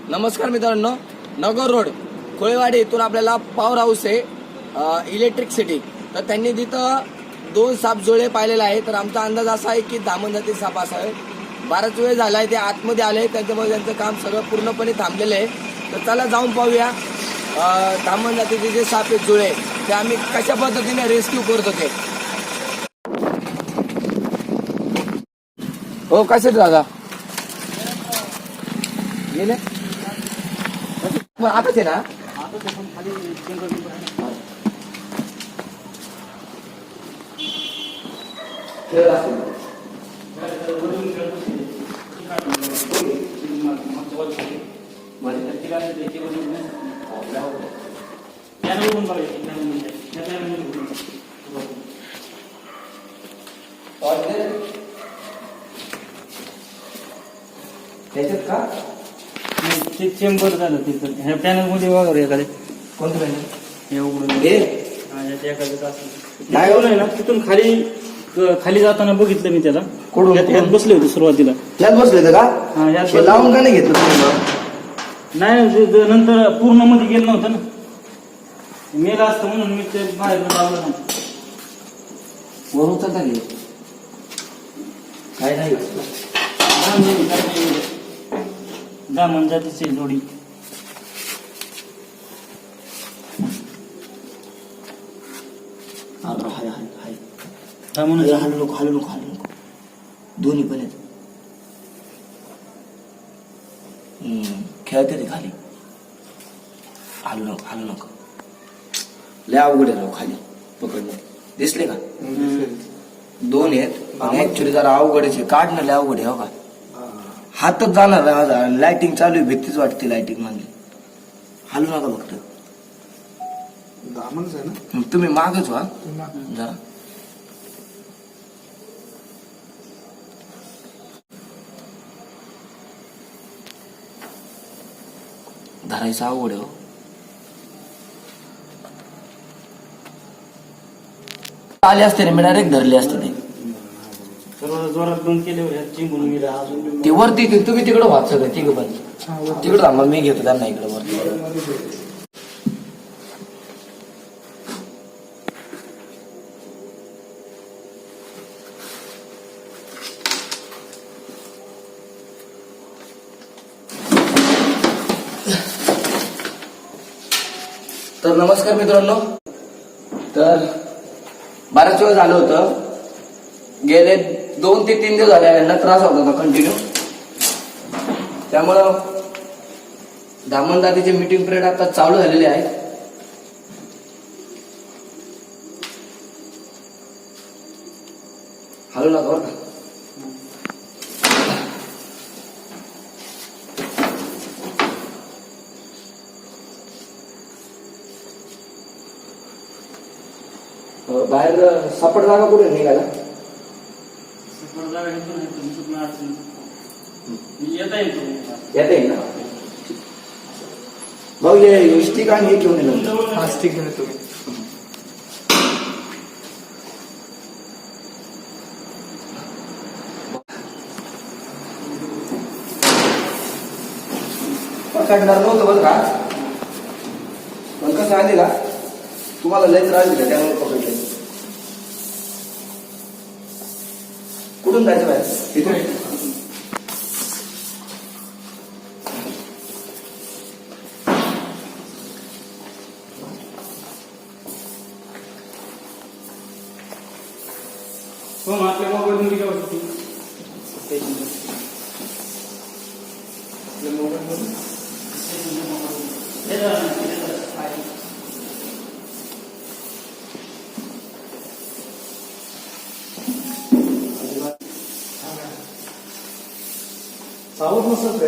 नमस्कार मित्रांनो, नगर रोड कोळेवाडी इथून आपल्याला पॉवर हाऊस आहे इलेक्ट्रिक सिटी. तर त्यांनी तिथं 2 साप जुळे पाहिलेले आहे. तर आमचा अंदाज असा आहे की दामन जाती साप असावे. बराच वेळ झालाय ते आतमध्ये आले, त्याच्यामुळे त्यांचं काम सगळं पूर्णपणे थांबलेलं आहे. तर चला जाऊन पाहूया दामन जातीचे जे साप आहेत जुळे ते आम्ही कशा पद्धतीने रेस्क्यू करत होते. हो कसे दादा गेले आताच आहे ना. त्याच्यात का ते चेंबर झालं तिथं ह्या पॅनल मध्ये वगैरे एखादे कोणतं पॅनल हे उघडून हे नाही आहे ना. तिथून खाली जाताना बघितलं मी त्याला. कुठून? ह्यात बसले होते सुरुवातीला. यात बसले होते का? हा ह्यात लावून का नाही घेतलं तुम्ही? नाही नंतर पूर्ण मध्ये गेलं नव्हतं ना, मेला असतं म्हणून मी ते बाहेर लावलं नाही. वरून चालता नाही काय नाही दामन जातीची जोडी. हलू नको दोन्ही पण आहेत. खेळते ते खाली. हलू नको लय अवघड आहे राव खाली पकडणं. दिसले का? 2 आहेत आणि ऍक्च्युली जरा अवघडच आहे. काढणं लय अवघड आहे. हो का हातच जाणार नाही. लाइटिंग चालू आहे, भीतीच वाटते लाइटिंग मधली. हलू नका फक्त. तुम्ही मागच व्हा जरा. धरायचं अवघड आहे. आले असते रे, मी डायरेक्ट धरले असते ते. जोरात बंद केले चिंबून गेले. ते वरती तुम्ही तिकडं व्हा सगळं तिकडं पण तिकडं थांबा. मी घेतो त्यांना इकडं वरती. तर नमस्कार मित्रांनो, तर बराच वेळ झालं होतं. गेले 2 ते 3 दिवस झाले यांना त्रास होत होता कंटिन्यू. त्यामुळं दामन जातीचे मीटिंग पिरियड आता चालू झालेले आहे. हलू नका बरं का. बाहेर सापड जागा कुठे निघाला? येता येईल ना. भाऊ ये स्टिक आणि हे घेऊन येतो. स्टिक घेऊन येतो. पकडणार नव्हतं बरं का, पण कसं आले का तुम्हाला लय त्रास दिला त्यामुळे पकडले. कुठून जायचं बाहेर? इथून. आपल्या मोबाईल मध्ये साऊथ नसत रे.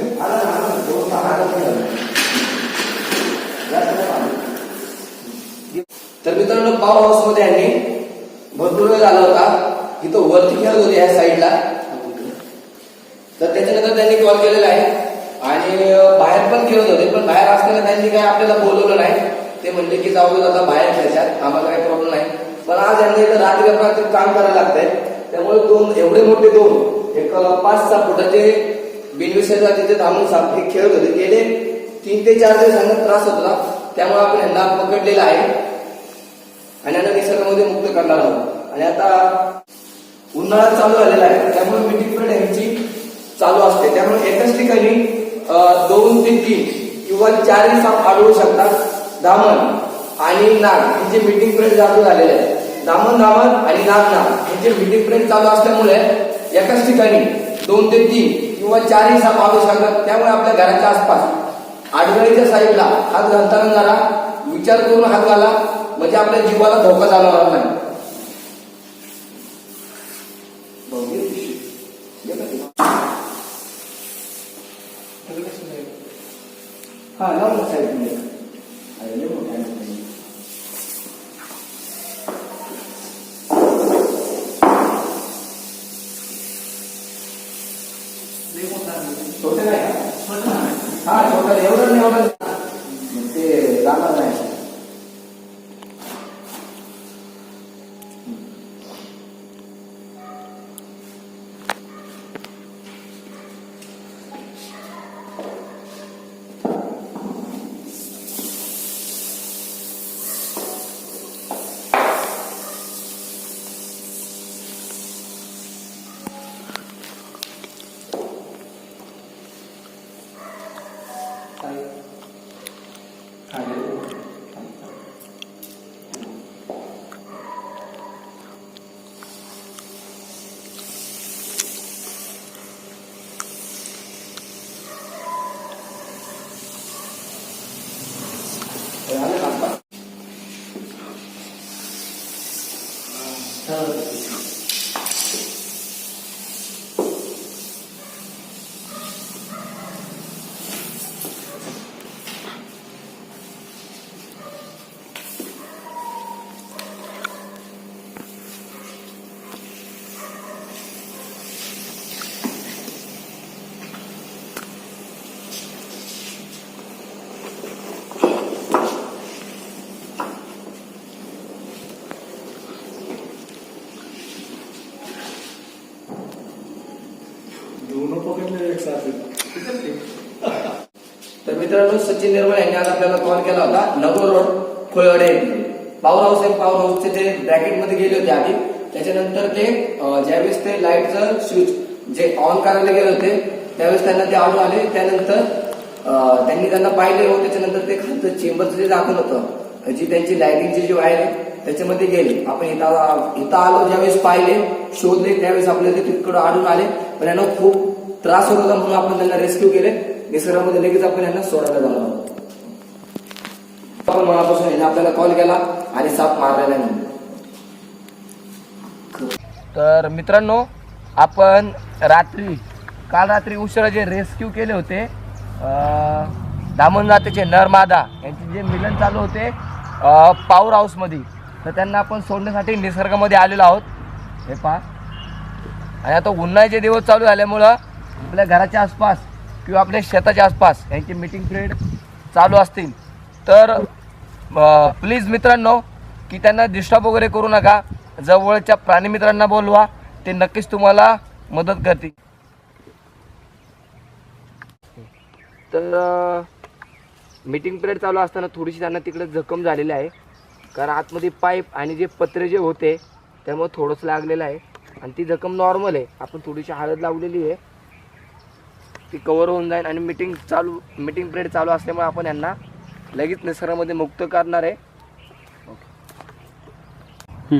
तर मित्रांनो, पॉवर हाऊस मध्ये यांनी भरपूर वेळ झाला होता. इथं वरती खेळत होते ह्या साईडला. तर त्याच्यानंतर त्यांनी कॉल केलेला आहे आणि बाहेर पण खेळत होते. पण बाहेर असताना त्यांनी काय आपल्याला बोलवलं नाही. ते म्हणले की जाऊ आता बाहेर खेळायच्यात, आम्हाला काही प्रॉब्लेम नाही. पण आज यांना इथं रात्री काम करायला लागतंय. त्यामुळे एवढे मोठे दोन एक 5-6 फुटाचे बिनविषय जातीचे धामण साप हे खेळत होते. गेले 3 ते 4 दिवसांना त्रास होत होता, त्यामुळे आपण यांना पकडलेला आहे आणि यांना निसर्गामध्ये मुक्त करणार आहोत. आणि आता उन्हाळा चालू झालेला आहे, त्यामुळे मीटिंग पिरियड यांची चालू असते. त्यामुळे एकाच ठिकाणी 2 ते 3 किंवा 4 साप आढळू शकतात. दामन आणि नाग यांचे मीटिंग पिरियड चालू झालेले आहे. दामन आणि नाग यांचे मीटिंग पिरियड चालू असल्यामुळे एकाच ठिकाणी 2 ते 3 किंवा 4 साप आढळू शकतात. त्यामुळे आपल्या घराच्या आसपास आडगळीच्या साईडला हात घालताना जरा विचार करून हात घाला, म्हणजे आपल्या जीवाला धोका जाणवणार नाही. हा लाव ना साईड मध्ये. छोटे नाही हा छोटा एवढं नाही, एवढं ते जाणार नाही. तर मित्रांनो, सचिन निर्मळ यांनी आज आपल्याला कॉल केला होता. नगर रोड खोळवाडे पॉवर हाऊस आहे. पॉवर हाऊसचे ते ब्रॅकेट मध्ये गेले होते आधी. त्याच्यानंतर ते ज्यावेळेस ते लाईटचं स्विच जे ऑन करायला गेले होते त्यावेळेस त्यांना ते आढळून आले. त्यानंतर त्यांनी त्यांना पाहिले हो. त्याच्यानंतर ते खालचं चेंबरचं जे दाखवून होतं, जी त्यांची लाईटिंगची जी वायर आहे त्याच्यामध्ये गेले. आपण इथं आलो, ज्यावेळेस पाहिले शोधले त्यावेळेस आपल्याला ते तिकडं आढळून आले. पण यांना खूप त्रास होत होता म्हणून आपण त्यांना रेस्क्यू केले. निसर्गामध्ये लगेच आपण यांना सोडायला जाणार आहोत. आपण मनापासून यांनी आपल्याला कॉल केला आणि साप मारलेला नाही. तर मित्रांनो, आपण काल रात्री उशिरा जे रेस्क्यू केले होते दामन जातीचे नर मादा यांचे जे मिलन चालू होते पॉवर हाऊस मध्ये, तर त्यांना आपण सोडण्यासाठी निसर्गामध्ये आलेलो आहोत. हे पहा. आणि आता उन्हाळ्याचे दिवस चालू झाल्यामुळं आपल्या घराच्या आसपास किंवा आपल्या शेताच्या आसपास यांची मीटिंग पिरियड चालू असतील तर प्लीज मित्रांनो की त्यांना डिस्टर्ब वगैरे करू नका. जवळच्या प्राणी मित्रांना बोलवा, ते नक्कीच तुम्हाला मदत करतील. तर मीटिंग पिरियड चालू असताना थोडीशी त्यांना तिकडे जखम झालेली आहे, कारण आतमध्ये पाईप आणि जे पत्रे जे होते त्यामुळे थोडंसं लागलेलं आहे. आणि ती जखम नॉर्मल आहे. आपण थोडीशी हळद लावलेली आहे, ती कवर होऊन जाईल. आणि मीटिंग पिरियड चालू असल्यामुळे आपण यांना लगेच निसर्गामध्ये मुक्त करणार आहे. ओके.